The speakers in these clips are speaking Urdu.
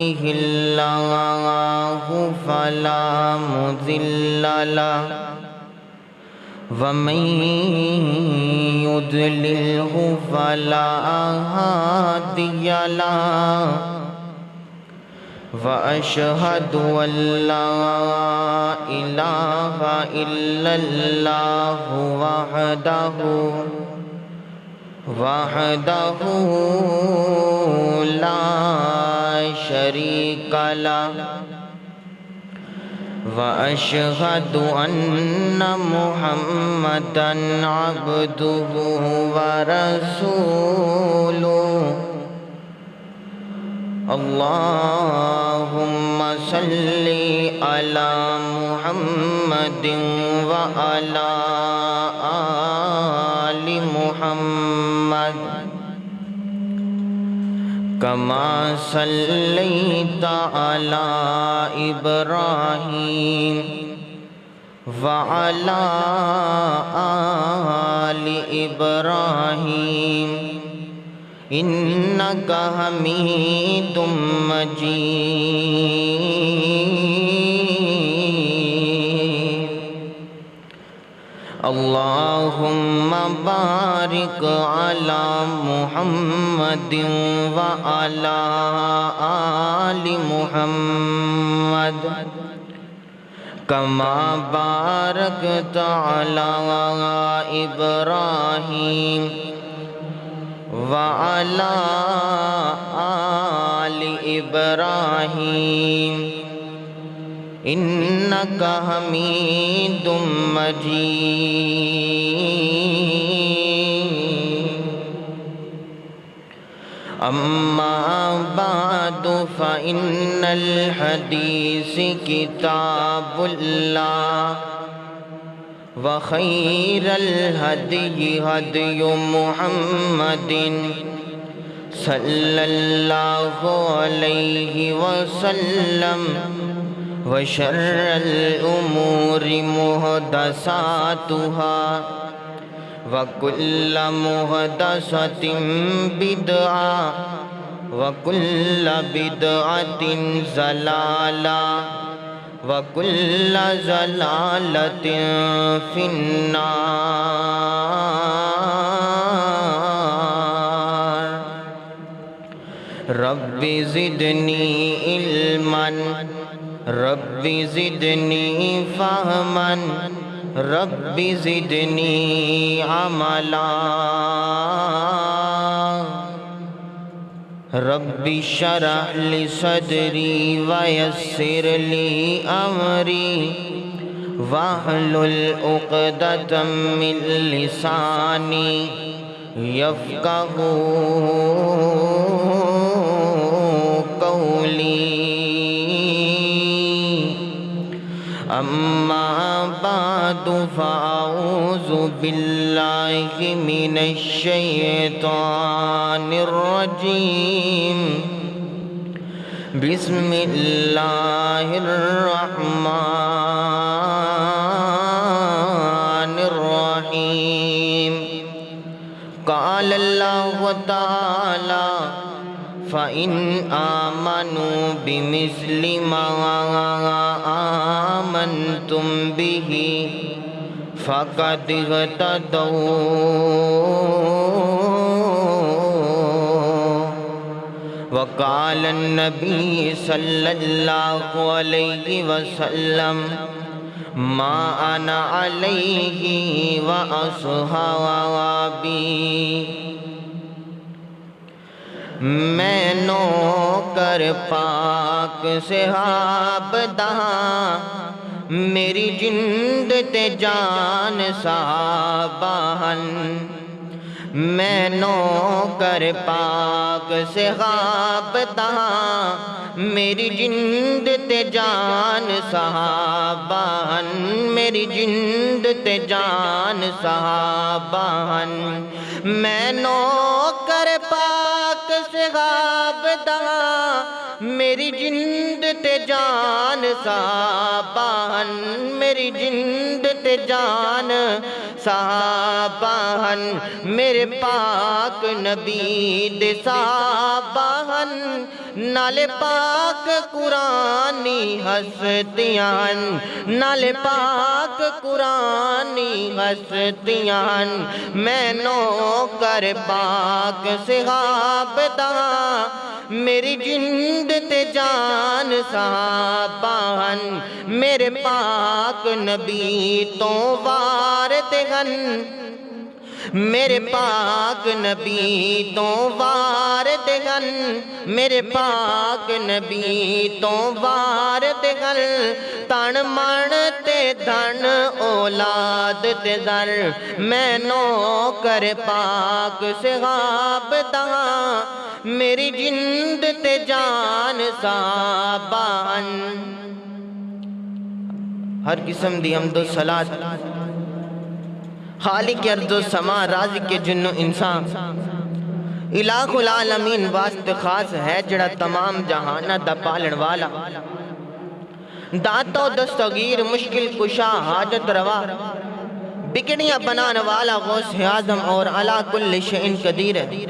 الله فلا مضل له ومن يضلله فلا هادي له وأشهد أن لا إله إلا الله وحده لا شريك له وأشهد أن محمدًا عبده ورسوله اللهم صل على محمد وعلى آل محمد كما صليت على إبراهيم وعلى آل إبراهيم إنك حميد مجيد اللهم بارك على محمد وعلى آل محمد كما باركت على إبراهيم وعلى آل إبراهيم إنك حميد مجيد أما بعد فإن الحديث كتاب الله وخير الهدي هدي محمد صلى الله عليه وسلم وشر الأمور محدثاتها وكل محدثة بدعة وكل بدعة ضلالة وكل ضلالة في النار رب زدني علما رب زدني فهما رب زدني عملا رب اشرح لي صدري ويسر لي أمري واحلل عقدة من لساني يفقهوا قولي أما بعد فأعوذ بالله من الشيطان الرجيم بسم الله الرحمن الرحيم قال الله تعالى فإن آمنوا بمثل ما آمنتم به فقد اهتدوا وقال النبي صلى الله عليه وسلم ما أنا عليه وأصحابي میں نوکر پاک صحاب دہاں میری جند تے جان صحابہن میں نوکر پاک صحاب دہاں میری جند تے جان صحابہن میری جند تے جان صحابہن میں نوکر پاک صحاب دہاں میری جند تے جان صحابہن میری جند تے جان صحابہن میرے پاک نبی دے صحابہن نالے پاک قرآنی ہستیاں نالے پاک قرآنی ہستیاں میں نوکر پاک صحاب دا میری جند تے جان صحابان میرے پاک نبی تو وارد ہن میرے پاک نبی تو وارد ہن میرے پاک نبی تو وارد ہن تن من تے دھن اولاد تے در میں نوکر پاک صحاب دا میری جند تے جان صحابان ہر قسم دی حمد و صلات خالق ارض و سما رازق جن و انسان الہ العالمین واسطے خاص ہے جڑا تمام جہانہ دا پالن والا داتا و دستگیر مشکل کشا حاجت روا بگڑیاں بنانے والا غوث اعظم اور علا کل شئین قدیر ہے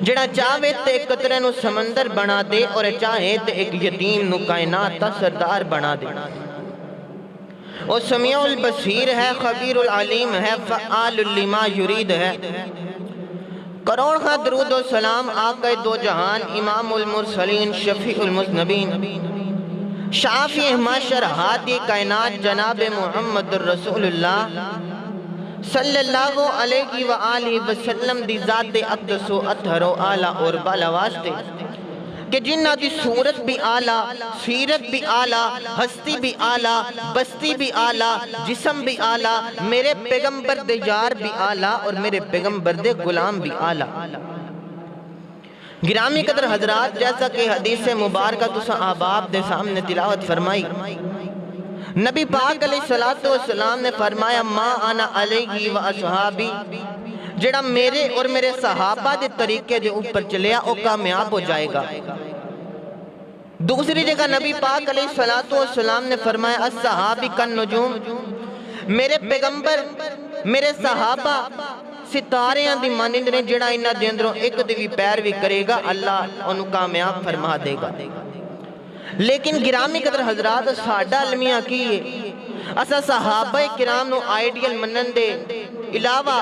جڑا چاہے تے ایک قطرے نو سمندر بنا دے اور چاہے تے ایک یتیم نو کائنات تا سردار بنا دے وہ سمیع البصیر ہے خبیر العلیم ہے فعال لما یرید ہے کروڑ خواہ درود و سلام آقا دو جہان امام المرسلین شفیع المذنبین شافی محشر ہادی کائنات جناب محمد الرسول اللہ صلی اللہ علیہ وآلہ وسلم دی ذات اقدس و اطہر و اعلیٰ اور بالا واسطے کہ جنہ دی صورت بھی اعلیٰ سیرت بھی اعلیٰ ہستی بھی اعلیٰ بستی بھی اعلیٰ جسم بھی اعلیٰ میرے پیغمبر دے یار بھی اعلیٰ اور میرے پیغمبر دے غلام بھی اعلیٰ گرامی قدر حضرات جیسا کہ حدیث مبارکہ تسا احباب دے سامنے تلاوت فرمائی نبی پاک علیہ السلام نے فرمایا ما انا علیہ و اصحابی جڑا میرے اور میرے صحابہ دے طریقے دے اوپر چلیا وہ کامیاب ہو جائے گا دوسری جگہ نبی پاک علیہ السلام نے فرمایا الصحابی کن نجوم میرے پیغمبر میرے صحابہ ستاریاں دی مانند نے جڑا انہاں دے اندروں ایک دی پیروی کرے گا اللہ انہوں کامیاب فرما دے گا لیکن گرامی قدر حضرات ساڈا المیہ کی ہے اسا صحابہ کرام نو آئیڈیل منن دے علاوہ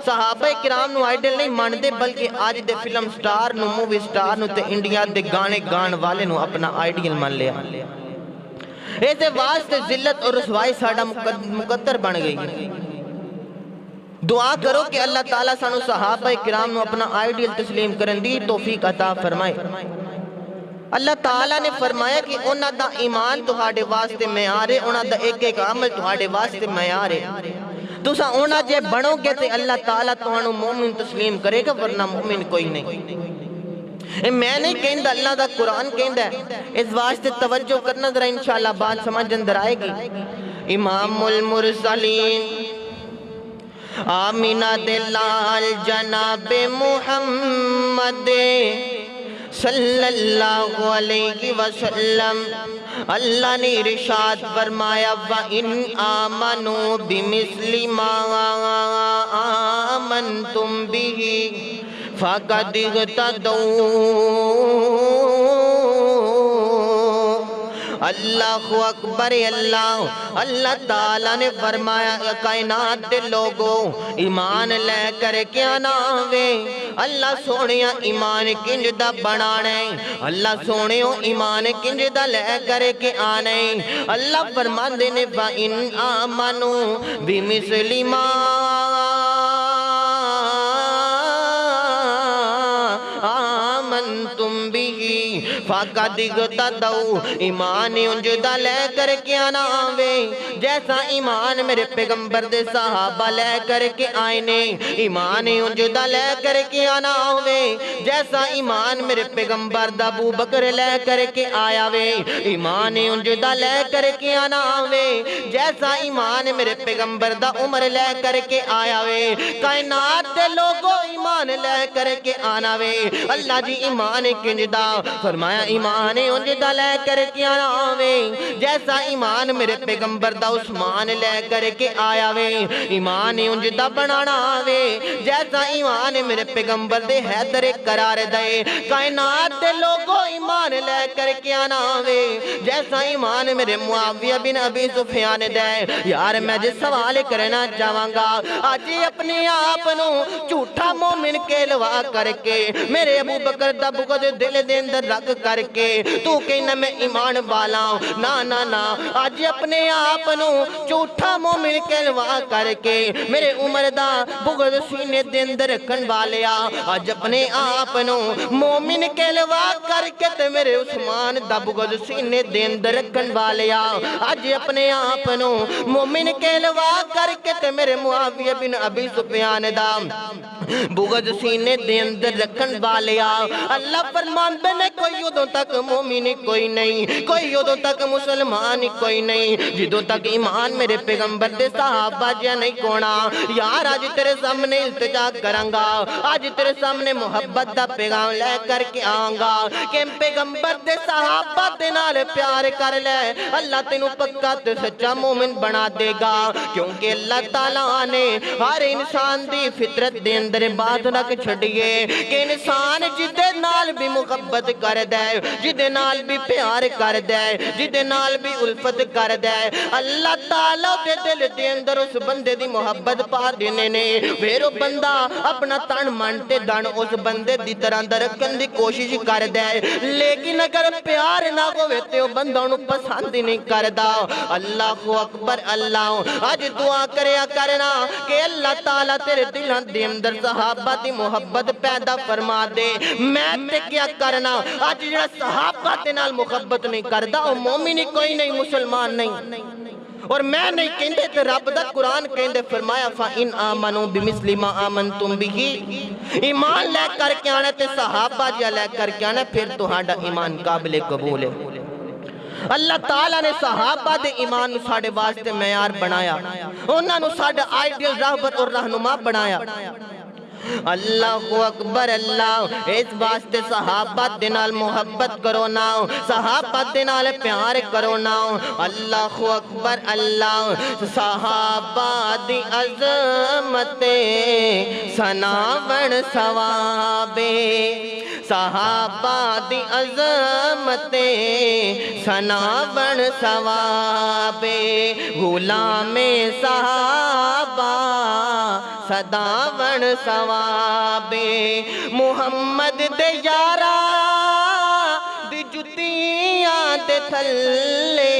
صحابہ کرام نو آئیڈیل نہیں مان دے بلکہ آج دے فلم سٹار نو مووی سٹار نو تے انڈیا دے گانے گان والے نو اپنا آئیڈیل مان لیا ایسے واسطے ذلت اور رسوائی ساڈا مقدر بن گئی دعا کرو کہ اللہ تعالیٰ سانو صحابہ کرام نو اپنا آئیڈیل تسلیم کرن دی توفیق عطا فرمائے اللہ تعالیٰ نے فرمایا کہ انہاں دا ایمان تہاڈے واسطے معیار ہے انہاں دا ایک ایک عمل تہاڈے واسطے معیار ہے تساں انہاں جے بنو گے تے اللہ تعالیٰ تہانوں مومن تسلیم کرے گا ورنہ مومن کوئی نہیں میں نہیں کہندا اللہ دا قرآن کہندا ہے اس واسطے توجہ کرنا ذرا انشاءاللہ بات سمجھ اندر آئے گی امام المرسلین آمینہ دلال جناب محمد صلی اللہ علیہ وسلم اللہ نے ارشاد فرمایا وَإِنْ آمَنُوا بِمِثْلِ مَا آمَنْتُمْ بِهِ فَقَدْ اهْتَدَوْا اللہ اکبر اللہ تعالیٰ نے فرمایا کائنات دے لوگوں ایمان لے کر کیا ناوے اللہ سونیا ایمان کنج دا بنانے اللہ سونیوں ایمان کنج دا لے کر کے آنے اللہ فرمان دینے وَإِنْ آمَنُوا بِمِثْلِ مَا آمَنْتُمْ بِهِ فَقَدْ اهْتَدَوْا ایمان انجدہ لے کر کے آنا آوے جیسا ایمان میرے پیغمبر دے صحابہ لے کر کے آئینے ایمان انجدہ لے کر کے آنا آوے جیسا ایمان میرے پیغمبر دا ابو بکر لے کر کے آیا وے ایمان انجدہ لے کر کے آنا آوے جیسا ایمان میرے پیغمبر دا عمر لے کر کے آیا وے کائنات دے لوگوں ایمان لے کر کے آنا وے اللہ جی ایمان کنجدہ فرمایا ایمان انج دا لے کر کے آنا وے جیسا ایمان میرے پیغمبر دا عثمان لے کر کے آیا وے ایمان انج دا بنانا وے جیسا ایمان میرے پیغمبر دے حیدر قرار دے کائنات دے لوگوں ایمان لے کر کے آنا وے جیسا ایمان میرے معاویہ بن ابی سفیان دے یار میں جس سوال کرنا چاہاں گا آج اپنے آپ نو جھوٹا مومن کہلوا کر کے میرے ابو بکر دا بغض دل دے اندر رکھ کر کے تو کہنا میں ایمان والا ہوں نا نا نا آج اپنے آپ نو جھوٹا مومن کہلوا کر کے میرے عمر دا بغض سینے دے اندر رکھن والیا آج اپنے آپ نو مومن کہلوا کر کے تے میرے عثمان دا بغض سینے دے اندر رکھن والیا آج اپنے آپ نو مومن کہلوا کر کے تے میرے معاویہ بن ابی سفیان دا بغض سینے دے اندر رکھن والیا اللہ فرماندے نے کوئی ادوں تک مومن کوئی نہیں کوئی ادوں تک مسلمان کوئی نہیں جدوں تک ایمان میرے پیغمبر دے صحابہ جا نہیں کونا یار آج تیرے سامنے التجا کرانگا آج تیرے سامنے محبت دا پیغام لے کر کے آنگا کہ پیغمبر دے صحابہ دے نال پیار کر لے اللہ تینوں پکا تے سچا مومن بنا دے گا کیونکہ اللہ تعالیٰ نے ہر انسان دی فطرت دے اندر بات رکھ چھڑیے کہ انسان جدے نال بھی محبت کر دے جدے نال بھی پیار کر دے جدے نال بھی الفت کر دے اللہ تعالیٰ دے دل دے اندر اس بندے دی محبت پا دینے نے پھر وہ بندہ اپنا تن منتے دن اس بندے دی طرح درکن دی کوشش کر دے لیکن اگر پیار نہ ہوئے تے وہ بندہ انہوں پسند نہیں کر دا اللہ اکبر اللہ آج دعا کریا کرنا کہ اللہ تعالیٰ تیرے دلان دے اندر صحابہ دی محبت پیدا فرما دے میں تے کیا کرنا آج جڑا صحابہ تے نال محبت نہیں کردا وہ مومن کوئی نہیں مسلمان نہیں اور میں نہیں کہندے تے رب دا قرآن کہندے فرمایا فَإِنْ آمَنُوا بِمِثْلِ مَا آمَنْتُمْ بِهِ ایمان لے کر کے آنے تے صحابہ جا لے کر کے آنے پھر تہاڈا ایمان قابل قبول ہے اللہ تعالیٰ نے صحابہ دے ایمان نو ساڑے واسطے معیار بنایا انہاں نو ساڑا آئیڈیل راہبر اور رہنما بنایا اللہ اکبر اللہ اس واسطے صحابہ دے نال محبت کرو نا صحابہ دے نال پیار کرو نا اللہ اکبر اللہ صحابہ دی عظمت سناون ثوابے صحابہ دی عظمت سناون ثوابے غلام صحابہ صداون ثوابے محمد دے یارا دی جتیاں دے تھلے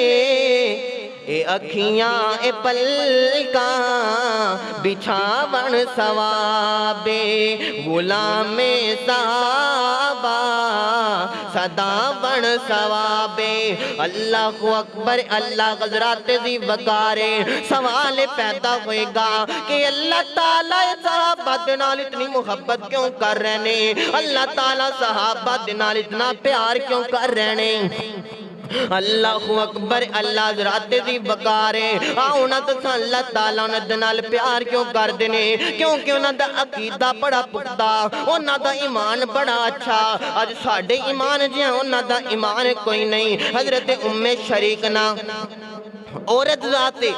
اے اکھیاں اے پلکاں بچھاون ثوابے غلام صحابہ صداون ثوابے اللہ اکبر اللہ حضرات دی وقارے سوال پیدا ہوئے گا کہ اللہ تعالیٰ صحابہ دے نال اتنی محبت کیوں کر رہے ہیں اللہ تعالیٰ صحابہ دے نال اتنا پیار کیوں کر رہے ہیں اللہ اکبر اللہ حضرات دی بکارے آؤنا تو اللہ تعالیٰ نے دنال پیار کیوں کر دینے کیونکہ انہاں دا عقیدہ بڑا پختہ انہاں دا ایمان بڑا اچھا آج ساڑھے ایمان جہاں انہاں دا ایمان کوئی نہیں حضرت ام شریک نا عورت ذاتے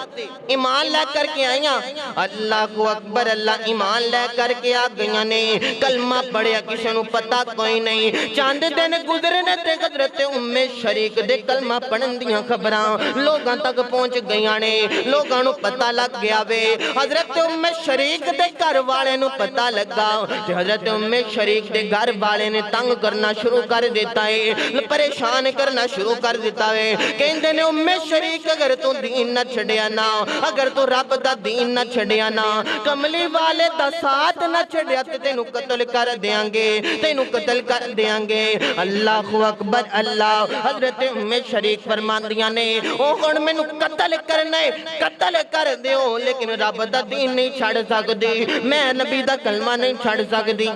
ایمان لے کر کے آئیاں اللہ کو اکبر اللہ ایمان لے کر کے آ گئیاں نے کلمہ پڑھیا کسی نو پتا کوئی نہیں چاند دن گزرنے تے حضرت ام شریک دے کلمہ پڑھن دیاں خبراں لوگاں تک پہنچ گئیاں نے لوگاں نو پتا لگ گیا وے حضرت ام شریک دے گھر والے نو پتا لگا کہ حضرت ام شریک دے گھر والے نے تنگ کرنا شروع کر دیتا ہے پریشان کرنا شروع کر دیتا ہے کہندے نے ام شریک اگر تو دین نہ چھڑیا نا اگر تو رب دا دین نہ چھڑیا نا کملی والے دا ساتھ نہ چھڑیا تے تینو قتل کر دیاں گے تینو قتل کر دیاں گے اللہ اکبر اللہ حضرت ام شریک فرماندیاں نے او ہن مینوں قتل کرنا ہے قتل کر دیو لیکن رب دا دین نہیں چھڑ سکدی میں نبی دا کلمہ نہیں چھڑ سکدی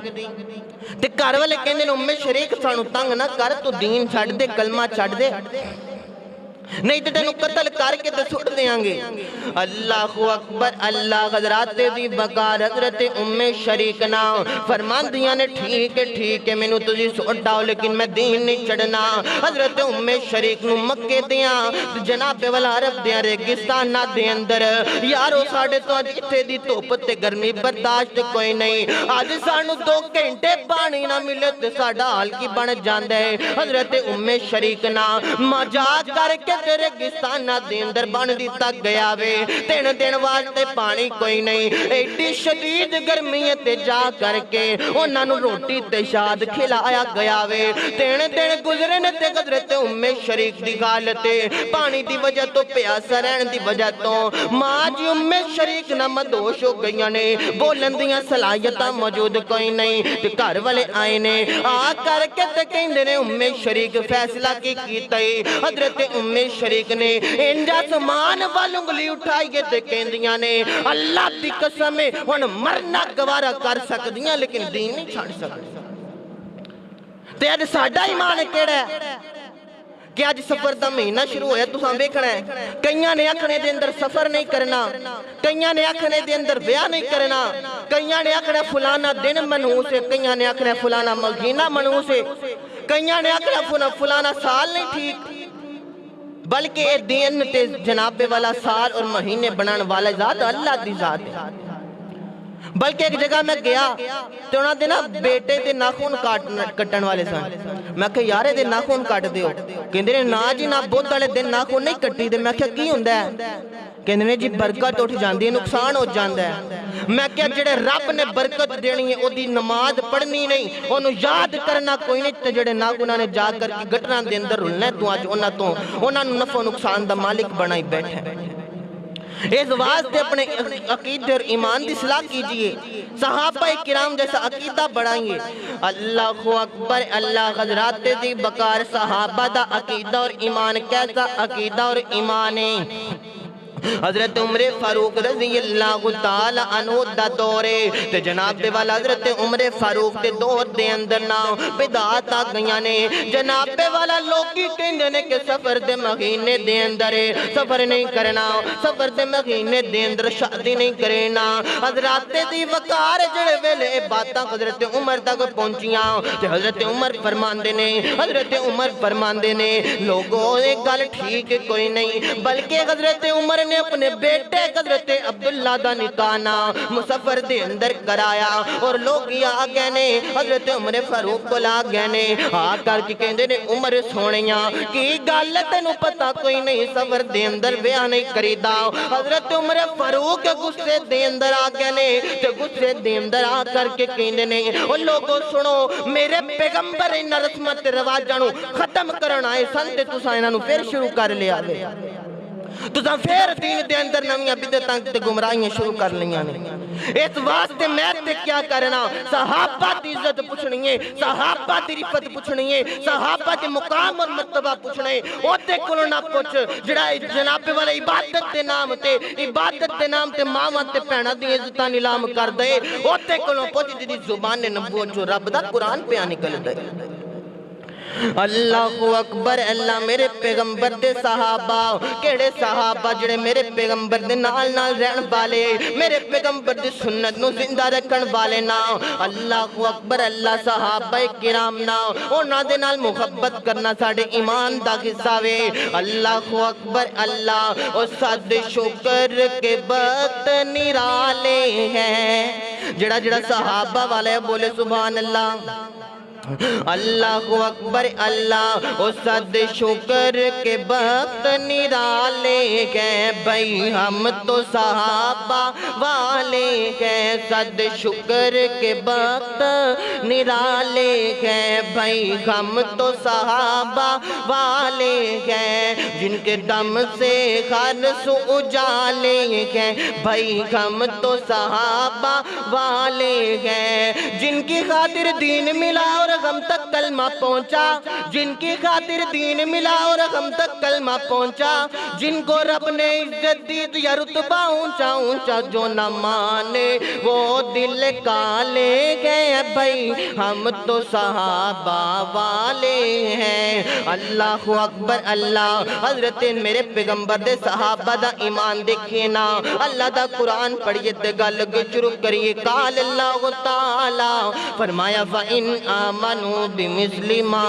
تے گھر والے کہندے نے ام شریک سانو تنگ نہ کر تو دین چھڑ دے کلمہ چھڑ دے نہیں تو تینوں قتل کر کے تو سٹ دیاں گے۔ اللہ اکبر اللہ۔ حضرات دی بکار حضرت شریک نا فرماندیاں نے ٹھیک ہے مینوں تسی سٹ آؤ لیکن میں دین نہیں چڑھنا۔ حضرت شریک نو مکے دیاں جناب والا عرب دیاں ریگستان دے اندر یارو ساڑھے تو اج اتھے دی دھوپ تے گرمی برداشت کوئی نہیں، اج سانو 2 گھنٹے پانی نہ ملے تے ساڈا حال کی بن جاندا ہے۔ حضرت شریک نا مجاز کر کے ریگستان دے اندر بن دیتا گیا وے، 3 دن واسطے پانی کوئی نہیں، ایڈی شدید گرمی تے جا کر کے انہاں نوں روٹی تے شاد کھلایا گیا وے۔ 3 دن گزرے نے تے حضرت شریک دی حالت پانی دی وجہ تو پیاسا رہن دی وجہ تو ماں جی شریک نہ مدوش ہو گئیاں نے، بولن دیاں صلاحیتاں موجود کوئی نہیں تے گھر والے آئے نے آ کر کے تے کہندے نے شریک فیصلہ کی کیتا ہے۔ حضرت شریک نے انجا سمان وال انگلی اٹھائیے تے کہندیاں نے اللہ دی قسم ہے ہن مرنا گوارا کر سکدیاں لیکن دین نہیں چھڑ سکدی۔ تے اج ساڈا ایمان کیڑا ہے کہ آج سفر دا مہینہ شروع ہویا تساں ویکھنا ہے، کئیاں نے آکھنے دے اندر سفر نہیں کرنا، کئیاں نے آکھنے دے اندر بیاہ نہیں کرنا، کئیاں نے آکھنا فلانا دن منحوس ہے، کئیاں نے آکھنا فلانا مہینہ منحوس ہے، کئیاں نے آکھنا فلانا سال نہیں ٹھیک، بلکہ اے دین تے جناب والا سال اور مہینے بنان والا ذات اللہ دی ذات ہے۔ بلکہ ایک جگہ میں گیا تو انہاں دے نا بیٹے دے ناخون کٹن والے سن، میں کہا یارے دے ناخون کٹ دیو، کہندے نے نا جی نا بدھ والے دن ناخون نہیں کٹی دے، میں کہا کی ہوندا ہے؟ کہندے نے جی برکت اٹھ جاندی ہے نقصان ہو جاندا ہے۔ میں کہا جڑے رب نے برکت دینی ہے او دی نماز پڑھنی نہیں، اونوں یاد کرنا کوئی نہیں، تے جڑے ناخوناں نے جا کر کے گٹراں دے اندر رلنا تو اج انہاں نوں نفع نقصان دا مالک بنائی بیٹھے۔ اس واسطے اپنے عقیدے اور ایمان دی اصلاح کیجئے، صحابہ کرام جیسا عقیدہ بڑھائیے۔ اللہ اکبر اللہ۔ حضرات دی بکار صحابہ دا عقیدہ اور ایمان کیسا عقیدہ اور ایمان ہے؟ حضرت عمر فاروق رضی اللہ تعالی عنہ دا دورے تے جناب دے والا حضرت عمر فاروق دے دور دے اندر نا بدعات آ گئیاں نے، جناب دے والا لوگی کہندے نے کہ سفر دے مہینے دے اندر سفر نہیں کرنا، سفر دے مہینے دے اندر شادی نہیں کرنا۔ حضرات دی وقار جڑے ویلے باتاں حضرت عمر تک پہنچیاں تے حضرت عمر فرماندے نے لوگوں یہ گل ٹھیک کوئی نہیں، بلکہ حضرت عمر نے اپنے بیٹے حضرت عبداللہ دا نکانا مسافر دے اندر کرایا اور لوگ آ گئے نے حضرت عمر فاروق کو لا گئے نے، آ کر کے کہندے نے عمر سونیاں کی گل تینوں پتہ کوئی نہیں سفر دے اندر بیاہ نہیں کریدا۔ حضرت عمر فاروق غصے دے اندر آ گئے نے تے غصے دے اندر آ کر کے کہندے نے او لوگوں سنو میرے پیغمبر انہاں رسمت رواجاں نوں ختم کرن آئے سن تے تساں انہاں نوں پھر شروع کر لیا وے، تساں پھر دین دے اندر نویاں بدعتاں تے گمراہیاں شروع کر لیاں نے۔ اس واسطے میں تے کیا کرنا، صحابہ دی عزت پوچھنی ہے، صحابہ دی رفت پوچھنی ہے، صحابہ دے مقام اور مرتبہ پوچھنا ہے۔ او تے کولوں نہ پوچھ جڑا جناب والے عبادت دے نام تے ماواں تے بہناں دی عزتاں نیلام کر دے، او تے کولوں پوچھ جدی زبان نبوت جو رب دا قرآن پیا نکل دے۔ اللہ اکبر اللہ۔ میرے پیغمبر دے صحابہ کیڑے صحابہ جڑے میرے پیغمبر دے نال نال رہن والے، میرے پیغمبر دی سنت نو زندہ رکھن والے نا۔ اللہ اکبر اللہ۔ صحابہ کرام نا انہاں دے نال محبت کرنا ساڈے ایمان دا حصہ وے۔ اللہ اکبر اللہ۔ او سد شکر کے وقت نرالے ہیں، جڑا صحابہ والے بولے سبحان اللہ۔ اللہ اکبر اللہ۔ او صد شکر کے وقت نرالے ہیں بھئی ہم تو صحابہ والے ہیں، صد شکر کے وقت نرالے ہیں بھئی ہم تو صحابہ والے ہیں، جن کے دم سے ہر سو اجالے ہیں بھئی ہم تو صحابہ والے ہیں، جن کی خاطر دین ملا اور ہم تک کلمہ پہنچا، جن کی خاطر دین ملا اور ہم تک کلمہ پہنچا، جن کو رب نے عزت دی یا رتبہ اونچا اونچا جو نہ مانے وہ دل کالے گئے بھائی ہم تو صحابہ والے ہیں۔ اللہ اکبر اللہ۔ حضرت میرے پیغمبر دے صحابہ دا ایمان دیکھئے نا، اللہ دا قرآن پڑھئے تے گل شروع کریے۔ قال اللہ تعالی فرمایا فَإِنْ آمَنُوا بِمِثْلِ مَا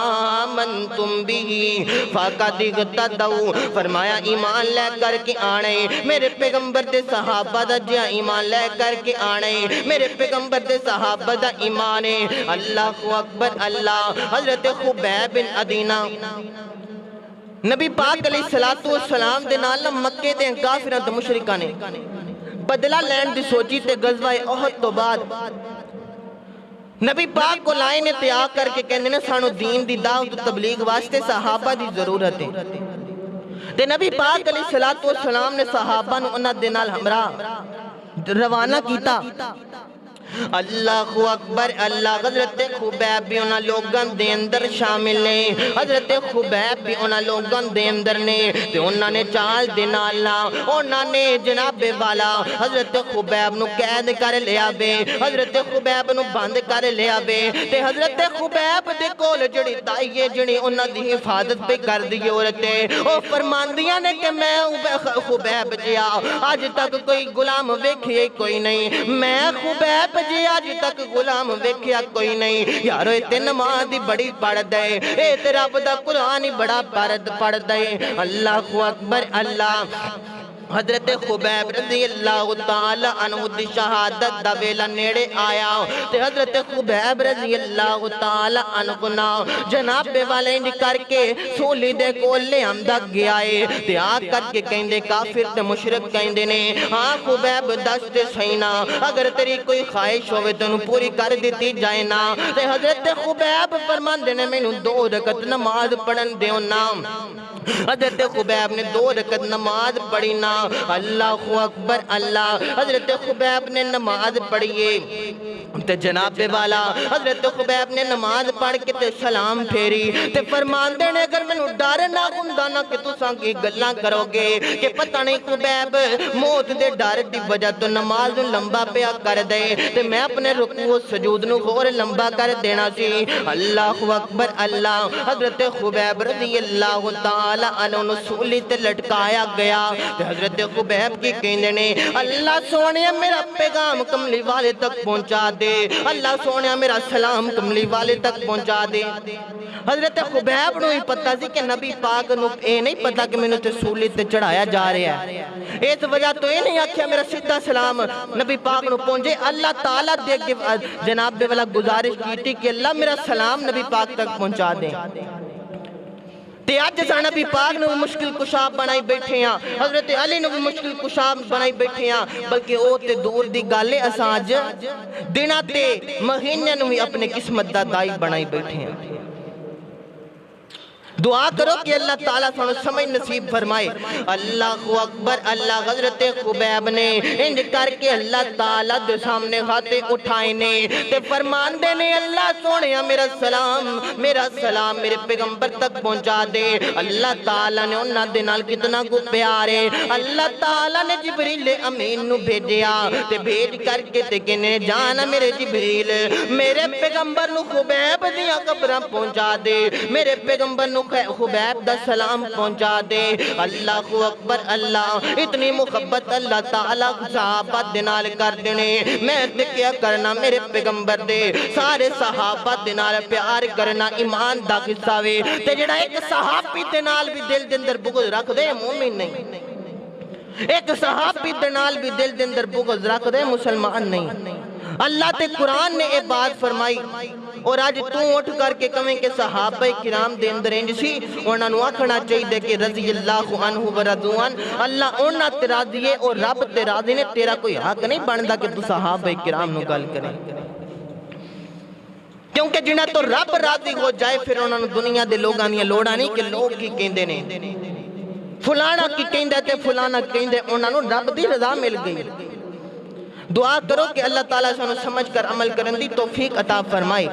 آمَنْتُمْ بِهِ فَقَدِ اهْتَدَوْا، فرمایا ایمان لے کر کے آنے میرے پیغمبر دے صحابہ دا جیا ایمان لے کر کے آنے میرے پیغمبر دے صحابہ دا ایمان ہے۔ اللہ اکبر اللہ۔ حضرت خبیب بن ادینہ نبی پاک علیہ السلام دے نال مکے دے کافراں تے مشرکاں نے بدلہ لین دی سوچی تے غزوہ احد تو بعد نبی پاک کو لائے نے تیار کر کے کہنے نے سانو دین دی دعوت و تبلیغ واسطے صحابہ دی ضرورت ہے تے نبی پاک علیہ السلام نے صحابہ نو انہاں دے نال ہمراہ روانہ کیتا۔ اللہ اکبر اللہ۔ حضرت خبیب بھی انہاں لوگاں دے اندر شامل نے، حضرت خبیب بھی انہاں لوگاں دے اندر نے تے انہاں نے چال دے نال انہاں نے جناب والا حضرت خبیب نو قید کر لیا بے، حضرت خبیب نو بند کر لیا بے تے حضرت خبیب دے کول جڑی دائیے جڑی انہاں دی حفاظت پہ کر دی عورتیں او فرماندیاں نے کہ میں خبیب جیا آج تک کوئی غلام ویکھے کوئی نہیں، میں خبیب جی آج تک غلام ویکھیا کوئی نہیں۔ یارو تے نماز دی بڑی پڑھ دے، اے تے رب دا قرآن ہی بڑا پڑھ دے۔ اللہ اکبر اللہ۔ حضرت خبیب رضی اللہ تعالی عنہ دی شہادت دا ویلا نیڑے آیا تے حضرت خبیب رضی اللہ تعالی عنہ نا جناب والے نے کر کے سولی دے کول لے آمدا گیا ہے تے آ کر کے کہندے کافر تے مشرک کہندے نے ہاں خبیب دس تے سینا اگر تیری کوئی خواہش ہوئے تو پوری کر دیتی جائے نا تے حضرت خبیب فرماندے نے مینوں 2 رکعت نماز پڑھن دیو نا۔ حضرت خبیب نے 2 رکعت نماز پڑھی نا۔ اللہ اکبر اللہ۔ حضرت خبیب نے نماز پڑھئے تے جناب والا حضرت خبیب نے نماز پڑھ کے تے سلام پھیری تے فرمان دینے اگر میں نو ڈر نہ ہوندا نا کہ تساں کی گلاں کرو گے کہ پتہ نہیں خبیب موت دے ڈر دی وجہ تو نماز نو لمبا پیا کر دے تے میں اپنے رکوع و سجود نو اور لمبا کر دینا سی۔ اللہ اکبر اللہ۔ حضرت خبیب رضی اللہ تعالی عنہ نو سولی تے لٹکایا گیا تے حضرت خبیب کی کہندے نے اللہ سونے میرا پیغام کملی والے تک پہنچا دے، اللہ سونے میرا سلام کملی والے تک پہنچا دے۔ حضرت خبیب نو ہی پتہ سی کہ نبی پاک نو اے نہیں پتہ کہ میں نے تے سولی تے چڑھایا جا رہا ہے، اس وجہ تو اے نہیں آکھیا میرا سیدھا سلام نبی پاک نو پہنچے۔ اللہ تعالیٰ دے کے جناب والا گزارش کی تھی کہ اللہ میرا سلام نبی پاک تک پہنچا دیں تے آج جیسا نبی پاک نے مشکل کشا بنائی بیٹھے ہیں، حضرت علی نے مشکل کشا بنائی بیٹھے ہیں، بلکہ او تے دور دی گالے اساج دینا تے مہینے نے اپنے قسمت دا دائی بنائی بیٹھے ہیں۔ دعا کرو کہ اللہ تعالیٰ سانو سمجھ نصیب فرمائے۔ اللہ اکبر اللہ۔ حضرت خبیب نے انج کر کے اللہ تعالیٰ دے سامنے ہاتھے اٹھائے نے تے فرمان دے نے اللہ سونے میرا سلام میرے پیغمبر تک پہنچا دے۔ اللہ تعالیٰ نے انہاں دے نال کتنا کو پیارے، اللہ تعالیٰ نے جبریل امین نو بھیجیا تے بھیج کر کے تے کہنے جانا میرے جبریل میرے پیغمبر نو خبیب دیا قبراں پہنچا دے، میرے پیغمبر نو خبیب دا سلام پہنچا دے۔ اللہ اکبر اللہ۔ اتنی محبت اللہ تعالیٰ صحابہ دے نال کر دینے، میں تے کیا کرنا میرے پیغمبر دے سارے صحابہ دے نال پیار کرنا ایمان دا قصہ وے تے جڑا ایک صحابی دے نال بھی دل دے اندر بغض رکھ دے مومن نہیں، ایک صحابی دے نال بھی دل دے اندر بغض رکھ دے مسلمان نہیں۔ اللہ تے قرآن نے ایک بات فرمائی اور آج تو اٹھ کر کے کہیں کہ صحابہ کرام دے اندر انج سی انہاں نو آکھنا چاہیے کہ رضی اللہ عنہ و رضوان اللہ انہاں تے راضی ہے اور رب تے راضی نے، تیرا کوئی حق نہیں بندا کہ تو صحابہ کرام نو گل کرے، کیونکہ جنہاں تو رب راضی ہو جائے پھر انہاں نو دنیا دے لوگاں دی لوڑاں نہیں کہ لوگ کی کہندے نے فلانا کی کہندے تے فلانا کہندے، انہاں نو رب دی رضا مل گئی۔ دعا کرو کہ اللہ تعالیٰ سانو سمجھ کر عمل کرن دی توفیق عطا فرمائے۔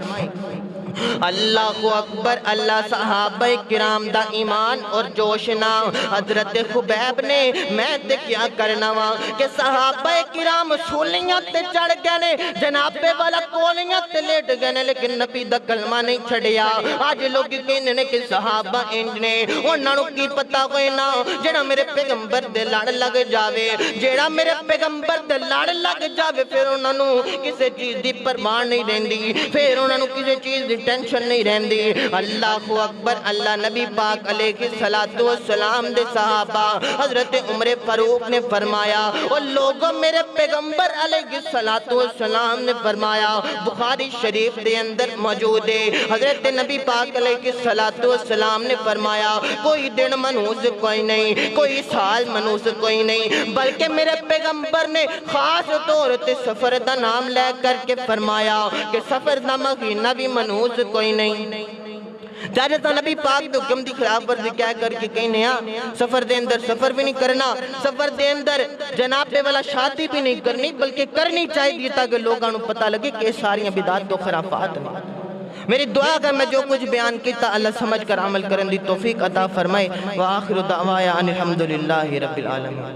اللہ اکبر۔ اللہ صحابہ کرام دا ایمان اور جوشنا حضرت خبیب نے میں تے کیا کرنا وا کہ صحابہ کرام سولیاں تے چڑھ گئے نے، جناب والا کولیاں تے لیٹ گئے نے، لیکن نبی دا کلمہ نہیں چھڑیا۔ آج لوگ کہندے نے کہ صحابہ انج نے، انہاں نوں کی پتہ ہوئے نا جڑا میرے پیغمبر دے لڑ لگ جاوے، جڑا میرے پیغمبر دے لڑ لگ جاوے پھر انہاں نوں کسے چیز دی پرواہ نہیں رہندی، پھر انہاں نوں کسے چیز دی ٹینشن نہیں رہندی۔ اللہ اکبر۔ اللہ نبی پاک علیہ السلام دے صحابہ حضرت عمر فاروق نے فرمایا، اور لوگوں میرے پیغمبر علیہ السلام نے فرمایا، بخاری شریف دے اندر موجود ہے، حضرت نبی پاک علیہ السلام نے فرمایا کوئی دن منوس کوئی نہیں، کوئی سال منوس کوئی نہیں، بلکہ میرے پیغمبر نے خاص طور تے سفر دا نام لے کر کے فرمایا کہ سفر دا مہینہ بھی منوس کوئی نہیں۔ جاجتا نبی پاک دے حکم دی خلاف ورزی کہہ کر کے کہنے سفر دے اندر سفر بھی نہیں کرنا، سفر دے اندر جناب والا شادی بھی نہیں کرنی، بلکہ کرنی چاہیے تاکہ لوگاں نوں پتہ لگے کہ ساریاں بدعات تو خرافات ہیں۔ میری دعا اگر میں جو کچھ بیان کیتا اللہ سمجھ کر عمل کرن دی توفیق عطا فرمائے۔ وآخر دعوایا ان الحمدللہ رب العالمین۔